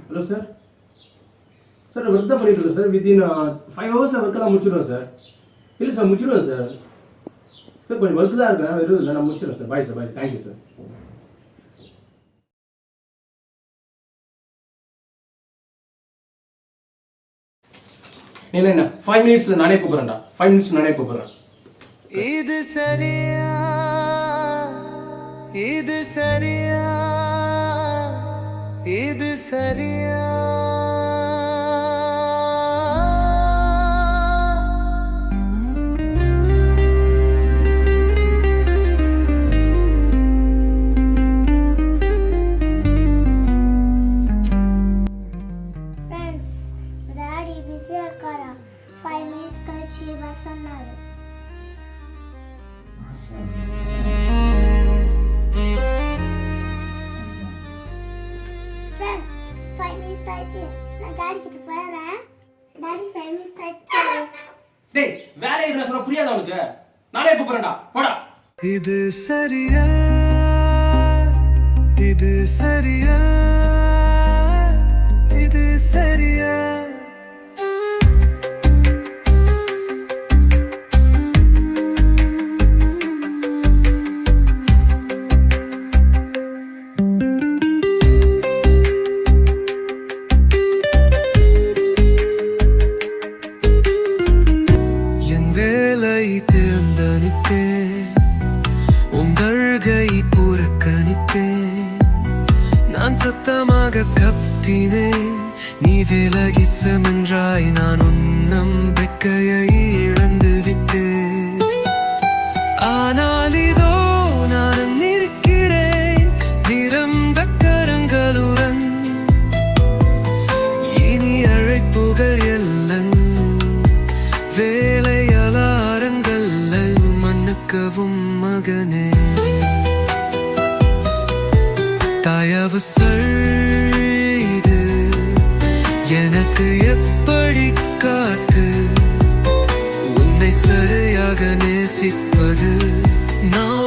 Hello sir. Sir work தான் பண்ணிட்டு இருக்கேன் சார். வித்தின் 5 ஹவர்ஸில் ஒர்க்கெல்லாம் முடிச்சிடுவேன் சார். இல்லை சார் முடிச்சிடுவேன் சார். சார் கொஞ்சம் ஒர்க் தான் இருக்கிறேன், வெறும் இல்லை, நான் முடிச்சிடுவேன் sir. Bye sir, bye. Thank you sir. என்ன 5 மினிட்ஸில் நானே கூப்பிட்றேன்டா. 5 மினிட்ஸ் நானே கூப்பிட்றேன். இது சரியா, இது சரியா, இது சரியா. டேய், வேலை என்ன சொல்ல புரியாதா உனக்கு? நானே கூப்பிடுறேன்டா, போடா. இது சரியா, இது சரியா, இது சரியா. சத்தமாக கத்தினேன், நீ விலகி சென்றாய், நான் உன் நம்பிக்கையை இழந்து விட்டேன். ஆனால் இதோ நான் இருக்கிறேன், நிரம்ப கரங்களுடன். இனி அழைப்புகள் எல்லாம் வேலை அலாரங்கள், மன்னிக்கவும் மகனே. தயவு செய்து எனக்கு எப்படி காட்டு, உன்னை சரியாக நேசிப்பது நான்.